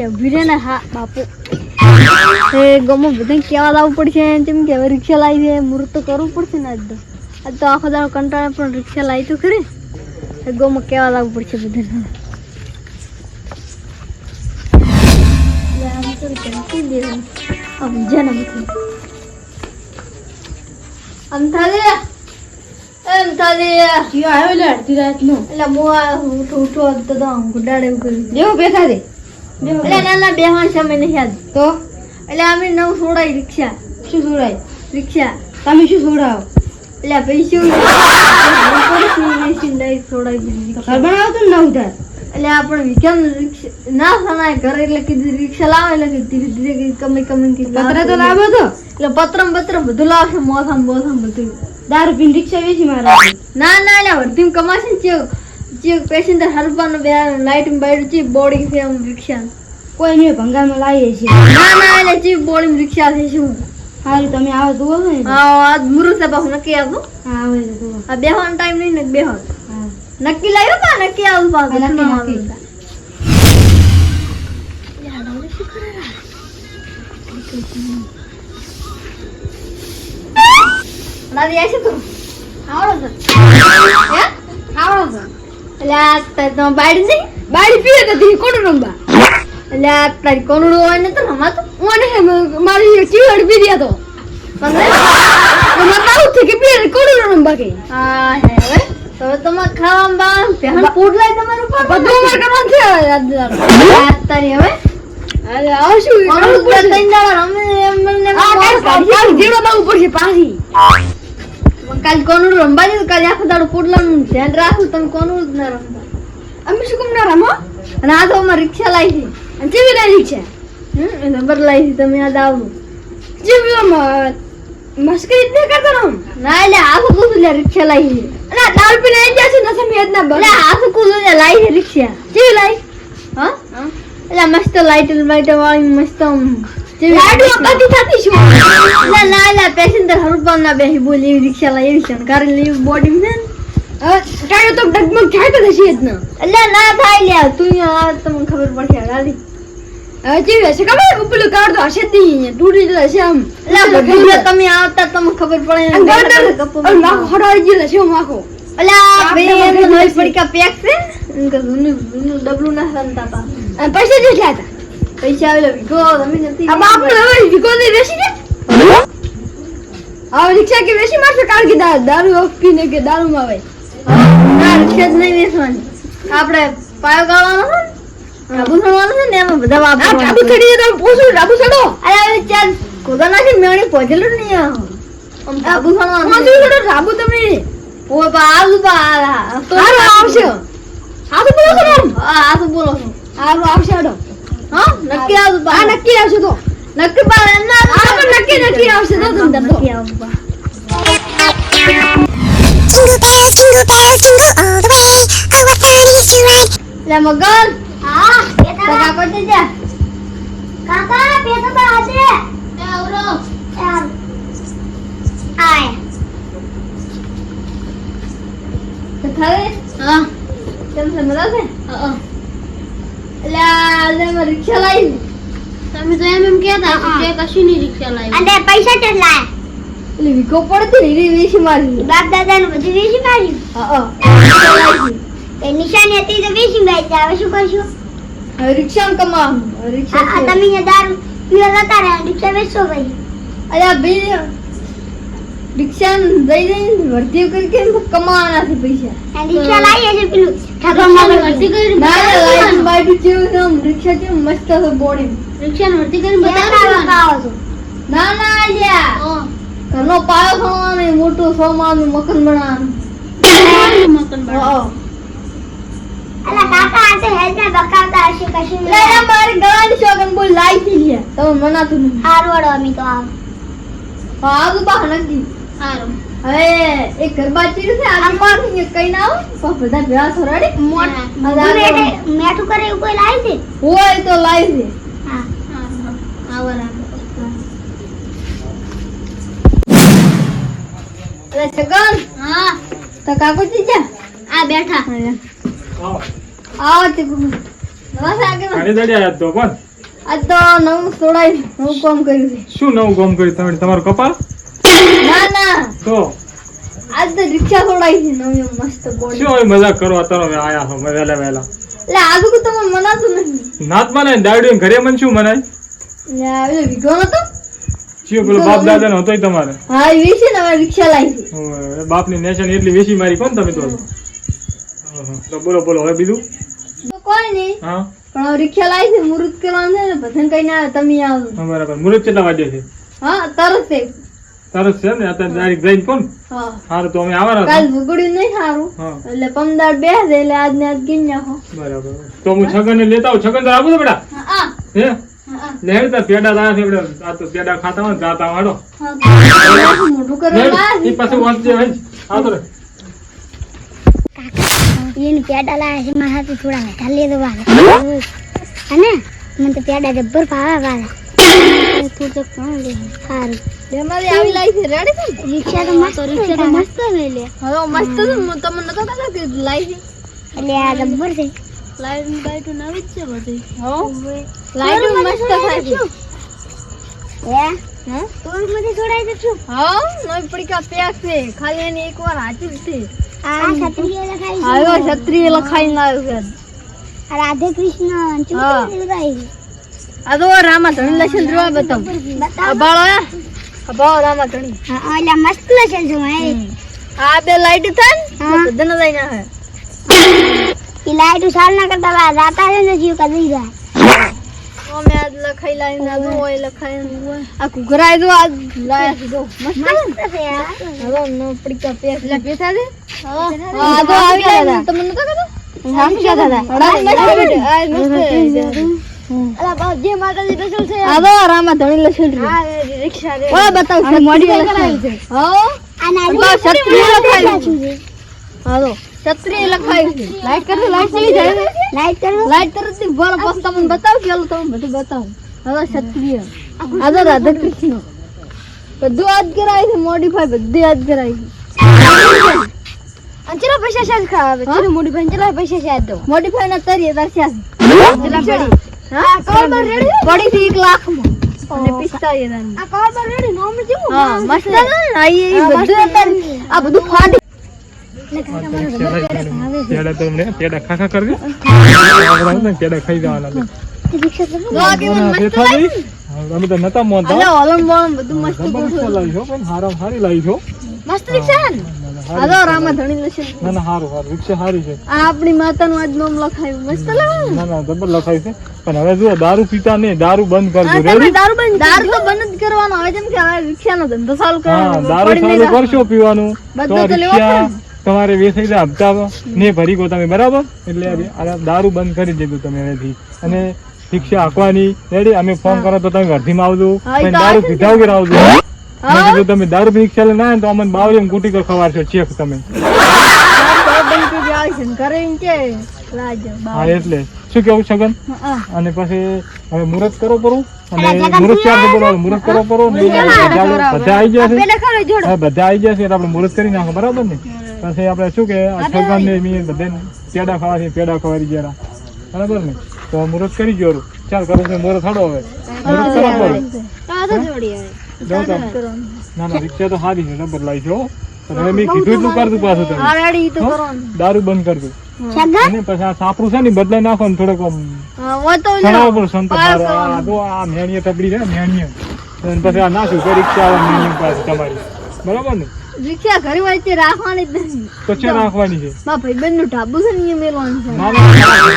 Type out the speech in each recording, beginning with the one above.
છે ઉભી ને હા બાપુ એ ગમો બધા કેવા લાવવું પડશે તેમ કે હવે રિક્ષા લાવી છે મુહૂર્ત તો કરવું પડશે ને આજ તો આખો દાડો કંટાળે પણ રિક્ષા લાવી તો ખરી ગમો કેવા લાવવું પડશે બધાને રિક્ષા શું છોડાય રિક્ષા તમે શું છોડાવો એટલે પૈસા બનાવતું ના ઉધાર એટલે આપણે વિચાર ના સનાય ઘરે એટલે કીધું રિક્ષા લાવે એટલે ધીરે ધીરે કમી પત્ર તો લાવો તો એટલે પત્ર બધું લાવશે મોથામ બધું દારૂ પીને રિક્ષા વેચી મારે ના એટલે વર્ધી કમાશે ને ચેક પેસેન્જર હરવાનો બે લાઇટિંગ બાઈટ ચી બોડી છે રિક્ષા કોઈ નહીં ભંગારમાં લાવીએ છીએ ના એટલે ચી બોડી રિક્ષા છે શું હાલ તમે આવો તો ને આજ મુરત બાપુ નક્કી આવતો હા આવે તો આ બેહવાનો ટાઈમ નહીં ને બેહો નક્કી લાવ્યો કા નક્કી આવું પાછું નક્કી દાદી આશે તું આવડો છે હે આવડો છે એટલે આ તો બાડી નહીં બાડી પીએ તો દી કોણ રંબા એટલે આ તારી કોનડો હોય ને તો રમા તો ઓને મારી ચીવડ પી દે તો મતલબ છે કે પીએ કોણ રંબા કે હા હે હવે તો તમે ખાવા બા પહેન પૂડ લઈ તમારું બધું માર કરવાનું છે યાદ તારી હવે અરે આવશું કોણ પૂડ તઈ ના રમે એમને આ જીરો દઉં પડશે પાછી કાલ કોણ રંબા જ કાલ આખો દાડો પૂડલાનું ધ્યાન રાખું તમે કોણ જ ના રમવા અમે શું કેમ ના રમો અને આ તો અમાર રિક્ષા લાવી છે અને કેવી લાવી રિક્ષા નંબર લાવી છે તમે યાદ આવો જેવી મસ્કરી જ કરતો રમ ના એટલે આખો કુછ લે રિક્ષા લાવી છે અને દારૂ પીને આવી જશે ને સમે જ ના બલે આખો કુછ લે લાવી છે રિક્ષા કેવી લાવી હા એટલે મસ્ત લાઈટ વાળી મસ્ત લાડુ કદી થતી શું ના એટલે પેસેન્જર હરપાલ ના બેહી બોલી એવી રિક્ષા લાવી એવી છે કારણ લેવી બોડી ને કાયો તો ડગમગ થાય તો છે જ ન એટલે ના થાય લ્યા તું આ તમને ખબર પડશે ગાડી હવે જેવી હશે ખબર ઉપલું કાઢ તો હશે જ નહીં તૂટી જશે આમ એટલે બધું તમે આવતા તમને ખબર પડે ના હરાઈ ગયેલા છે માખો અલ્યા બે નોઈ પડીકા પેક છે કે જૂનું ડબલું ના સંતા પા પૈસા જેટલા હતા પૈસા આવેલા વિકો તમે નથી આ બાપ ને હવે વિકો ને બેસી ને આ રિક્ષા કે બેસી મારશે કારણ કે દારૂ પીને કે દારૂ માં આવે ના રિક્ષા જ નહીં બેસવાની આપણે પાયો ગાળવાનો છે ડાબુ સડવાનું છે ને એમાં બધા વાપરવાનું ડાબુ સડી તો પૂછું ડાબુ સડો અરે ચાલ કોદા નાખી મેણી પહોંચેલું જ નહીં આમ ડાબુ સડવાનું પૂછું સડો ડાબુ તમે ઓ બા આવજો બા તો આવશે આ તો બોલો છો આ તો બોલો છો આરો આવશે અડો હા નક્કી આવજો બા આ નક્કી આવશે તો નક્કી બા ના આ તો નક્કી આવશે તો તમે નક્કી આવજો બા Jingle bells, jingle all the way. Oh, what fun it is to ride. La Mogal. हाँ, पेटा करते जा. काका, पेटा तो आते. क्या हो रहा? यार. आए. तो थारे? हाँ. तुम समझा थे? हाँ. ले मैं रिक्शा लाई. તમે તો એમ કહેતા કે કશું નહીં રિક્ષા લાવી અને પૈસા કેટલા એટલે વિકો પડતી ને વેચી મારી બાપ દાદાનું બધું વેચી મારી હા એ નિશાની હતી તો વેચી મારી હવે શું કરશું હવે રિક્ષા કમામ રિક્ષા તમે ને દારૂ પીવા જતા રહ્યા રિક્ષા વેચો ભાઈ અરે ભાઈ રિક્ષા દઈ દઈને ભરતી કરી કમાવાના છે પૈસા રિક્ષા લાવીએ છે પેલું ઠાકોરમાં ભરતી કરી ના લાઈન બાઈટ જેવું રિક્ષા જેવું મસ્ત છે બોડી રિક્ષા ભરતી કરીને બતાવો ના ના આલ્યા ઘરનો પાયો ખાવાનો મોટો સોમાનું મકન બનાવવાનું મકન બનાવો અલા કાકા આતે હેજે બકાવતા હશે કશું લે મારી ગળાની શોગન બોલ લાઈ થી લે તમે મનાતું નહીં હારવડો અમી તો આવ આવ તો બા નક્કી હારો હવે એક ગરબાચી છે આ પાણી કઈ ના આવ પણ બધા ભેળા થોરાડી મેઠું કરે એવું કોઈ લાઈ છે હોય તો લાઈ છે હા આવરા અરે છગન હા તો કાકો જા આ બેઠા આવો તે નવા સાગે આને દડ્યા તો કોણ આ તો નવું છોડાય હું કામ કર્યું છે. શું નવું કામ કર્યું તમે તમારું કપાળ ના ના તો આજ તો રિક્ષા છોડાઈ છે નવી મસ્ત બોડી. શું હવે મજાક કરો અત્યારે આયા છો વહેલા વહેલા એટલે આજુ તો મને મનાતું નથી. નાત મને દાડ્યું ઘરે મને શું મનાય ને આ પેલો વિગો નતો શું પેલો બાપ દાદા નો હતોય તમારે હા એ વેચી ને હવે રિક્ષા લાવી છે. બાપની નેશન એટલી વેચી મારી કોણ તમે તો તો બોલો બોલો હવે બીજું તો કોઈ નહીં હા પણ હવે રિક્ષા લાવી છે મુહૂર્ત કરવાનું છે ને બધાને કઈ ના આવે તમે આવો. બરાબર મુરત કેટલા વાગે છે હા તરત છે. તરત છે ને અત્યારે ડાયરેક્ટ જઈને કોણ હા સારું તો અમે આવવાના કાલ ભૂગડ્યું નહીં સારું હા એટલે પમદાર બે છે એટલે આજ ને આજ ગીન નાખો. બરાબર તો હું છગન ને લેતા આવું છગન તો આપું બેટા હા હે હા લેતા પેડા લાયા છે એટલે આ તો પેડા ખાતા હોય ને જાતા વાળો હા મોટું કરવા લાયા એ પાસે વાંચજે ભાઈ આવતો રે એને પેડા લાયા છે મારા હાથે થોડા મીઠા લે દો વાલે અને મને તો પેડા જબ્બર ભાવે વાલે તું તો કોણ લે સારું અમારી આવી લાવી છે રેડી છે ને? રિક્ષા તો મસ્ત છે રિક્ષા તો મસ્ત છે લે હવે મસ્ત છે હું તમને નતો કહેતો કે લાવી છે એટલે આ જબ્બર છે લાઈટ બાઈટ નવી જ છે બધી હો લાઈટ મસ્ત થાય છે હે હા તું મને છોડાઈ દે છું હા નવી પડીકા પેક છે ખાલી એની એકવાર હાચી જ છે આ ક્ષત્રિય લખાઈ આવ્યો ક્ષત્રિય લખાઈને લાવ્યો છે છે રાધે કૃષ્ણ હા. ચૂકી લખાઈ આ તો રામા ધણી લક્ષણ જોવા બતાવ અબાળો અબાળો રામા ધણી હા એટલે મસ્ત લખેલ છે હે આ બે લાઈટ થાય ને હા. તો બધાને લઈને આવે ઈ લાઈટ સાલ ના કરતા બા જાતા છે ને જીવ કદી જાય અમે આજ લખાઈ લાઈને આ જો ઓય લખાઈને આ કુકરાય જો આજ લાયા છે જો મસ્ત મસ્ત છે યાર હવે નો પડીકા પેક એટલે પેસા દે હા આ તો આવી લાઈને તમને નતો કહેતો રામ ક્યાં દાદા અલા બાપ જે માતાજી બેસલ છે આ તો રામા ધણી લક્ષણ હા રિક્ષા રે ઓય બતાવ મોડી લખાયું છે હા આના બા ક્ષત્રિય લખાયું છે છે હા તો ક્ષત્રિય લખાયું છે લાઈટ કરી લાઈટ ચલી જાય લાઈટ કરો લાઈટ તરત થી બોલ બસ તમને બતાવ કે તમને બધું બતાવ હવે ક્ષત્રિય આ તો રાધા કૃષ્ણ બધું આજ કરાય છે મોડીફાઈ બધી આજ કરાય છે અંચરા પૈસા શાદ ખાવે હા? મોડી ભાઈ અંચરા પૈસા શાદ દો મોડીફાઈ ના તરીએ દર્શ્યા રિક્ષા. છે હા કવર પર રેડી? પડી થી 1 લાખ માં અને 45,000 આ કવર પર રેડી નોમ જેવું હા મસ્ત છે ને આ એ બધું અત્યારે આ બધું ફાટી પેડા તો એમને પેડા ખાખા કરજો પેડા ખાઈ જવાના છે. રિક્ષા તો જો આ કેવું મસ્ત પેથા લાગે ભાઈ, અમે તો નતા મોનતા અલે ઓલમ બોલમ બધું મસ્ત જબરદસ્ત ગોઠવેલું. લાવી છો પણ હારામ હારી લાવી છો મસ્ત રિક્ષા છે ને આ તો રામા ધણી લક્ષણ ના ના હારું હારું રિક્ષા હારી છે આ આપણી માતાનું આજ નામ લખાયું મસ્ત લાગે ને? ના ના જબર લખાય છે પણ હવે જો દારૂ પીતા નહીં દારૂ બંધ હા, કરજો તમે રેડી દારૂ તો બંધ જ કરવાનો હવે જેમ કે હવે રિક્ષાનો ધંધો ચાલુ હા કરવાનો દારૂ પડી નહીં ચાલુ રાખવાનો. કરશો પીવાનું તો બધું તો લેવો રિક્ષા પડે તમારે વેચાઈ જાય હપ્તા ને ભરી ગો તમે બરાબર એટલે આ દારૂ બંધ કરી દેજો તમે હવેથી અને રિક્ષા હાંકવાની રેડી અમે ફોન કરો તો તમે વર્ધીમાં આવજો હા, એ પણ તો દારૂ આવશે. પીધા વગર આવજો હા? જો તમે દારૂ પી રિક્ષા લઈને આવ્યા ને તો અમને બાવળી કુટી કર ખવાડશો ચેક તમે દારૂ બંધ કરી આવે છે ને ઘરે એમ કે લાજ હા એટલે શું કેવું છગન હા અને પછી હવે મુહૂર્ત કરો પરું અને મુહૂર્ત ચાર બોલો મુહૂર્ત કરો પરો ને બધા આવી ગયા છે પેલા ખરો જોડો હા બધા આવી ગયા છે એટલે આપણે મુહૂર્ત કરી નાખો બરાબર ને પછી આપણે શું કે આ છગન ને મી બધાને પેડા ખાવાથી પેડા ખવાડી ગયા બરાબર ને તો મુહૂર્ત કરી ગયો ચાલ કરું છે મુહૂર્ત હડો હવે મુહૂર્ત કરો પરો આ તો જોડી આવે જાઓ તો ના ના રિક્ષા તો સારી છે રબર લાવી છો પણ હવે મેં કીધું એટલું કરતું પાછું તમે આ રેડી તો કરવાનું દારૂ બંધ કરજો સગન અને પછી આ સાપરું છે ને બદલાઈ નાખો ને થોડોક આમ હા ઓ તો ચડાવો પડે સંત મારો. આ જો આ મેણીએ તબડી છે મેણીએ અને પછી આ નાખ્યું કે રિક્ષા આવે મેણીએ પાસે તમારી બરાબર ને રિક્ષા ઘરે હોય તે રાખવાની જ નથી તો છે રાખવાની છે મારા ભાઈબંધ નું ઢાબુ છે ને એ મેલવાનું છે ના ના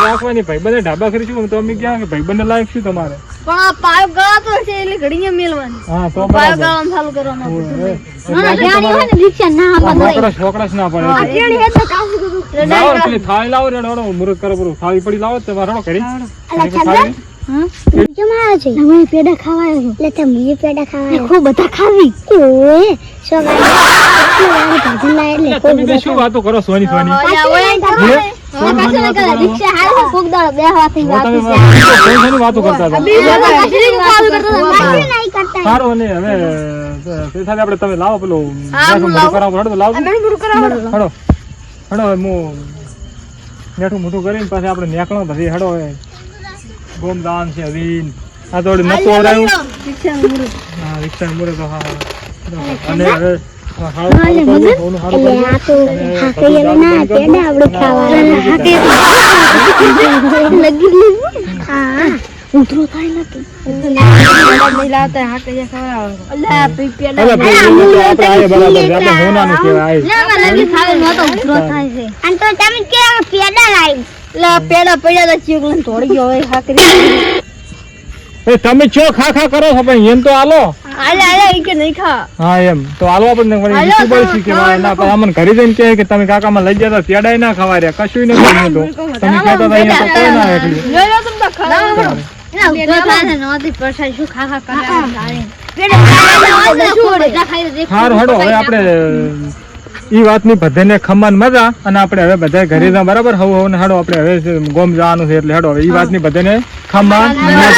રાખવાની ભાઈ બંને ઢાબા કરીશું તો અમે ક્યાં કે ભાઈ બંને લાયક શું તમારે પણ આ પાયો ગળાતો છે એટલે ઘડીએ મેલવાની હા તો પાયો બરાબર ગળવાનું ચાલુ કરવાનું ઓય, ના ગાડી હોય ને રિક્ષા ના છોકરા ના પડે છે. કેડી હે તો કાસી કરું લાવો ને પેલી થાળી લાવો ને હળો મુહૂર્ત કરો પૂરું થાળી પડી લાવો તમારે હળો કરી અલા સગન હા જમા છે તમે પેડા ખાવાય છો એટલે તમે પેડા ખાવાય ખૂબ બધા ખાવી ઓય સગન ભાજન લાય એટલે તમે બે શું વાતો કરો સોની સોની રિક્ષા હાલ કોક દાડો બેહવા થઈ હવે તમે સોની વાતો કરતા હતા નહીં કરતા સારું ને હવે તે સાથે આપણે તમે લાવો પેલો હા, હું મોટું કરાવો હળો લાવો અમે ગુરુ કરાવો હળો હળો હું નેઠું મોટું કરીને પછી આપણે નેકળો પછી હળો ગોમદાન છે અવીન આ તો ઓલી નતું આવડાયું. રિક્ષાનું મુરત. હા રિક્ષા મુરે તો હા અને હવે એટલે આ તો હાકઈ હવે ના પેડા આપણે ખાવાના હા ઉતરો થાય નથી પેડા નહીં લાવતા, હાકૈયા ખવડાવો. અલ્યા, પી પેડા. આપણે આયે બરાબર છે. આપણે હોનાનું કહેવાય આયે. ના, ના, નથી ખાવે, ન તો ઉતરો થાય છે. અને તો તમે કેવા પેડા લાવી અલ્યા, પેડા પડ્યા હતા, ચીકલાને તોડી ગયો હોય, હાકરી. એ તમે ચો ખા કરો છો પણ એમ તો આલો. આલે, આલે, ઈ કે નહીં ખા. હા એમ તો આલો આપણને વળી આલો, બીજું બળ શીખે ના પણ અમને ઘરે જઈને કહે કે તમે કાકામાં લઈ જતા પેડાય ના ખવા રહ્યા કશું ન કર્યું તો તમે કહેતા હતા અહીંયા તો કોઈ ના એકલી લો, લો, તમે તો ખાઓ. ના, ઉતરો થાય ને, નહોતી પરસાઈ, શું ખા ખા કરે આવે. પેડા ખાવા શું બધા ખાઈ દે. સારું હડો હવે આપણે ઈ વાતની બધાને ખમાન મજા અને આપણે હવે બધા ઘરે જા બરાબર હવ ને હડો આપણે હવે ગોમ જવાનું છે એટલે હડો હવે ઈ વાતની બધાને ખમાન મજા.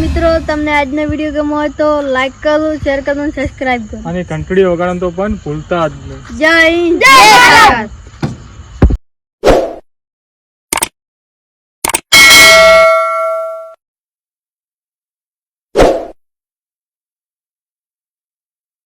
મિત્રો, તમને આજનો વિડીયો ગમ્યો હોય તો લાઈક કરો, શેર કરો અને સબસ્ક્રાઇબ કરો. અને ઘંટડી વગાડવાનું તો પણ ભૂલતા જ નહીં. જય હિન્દ, જય ભારત.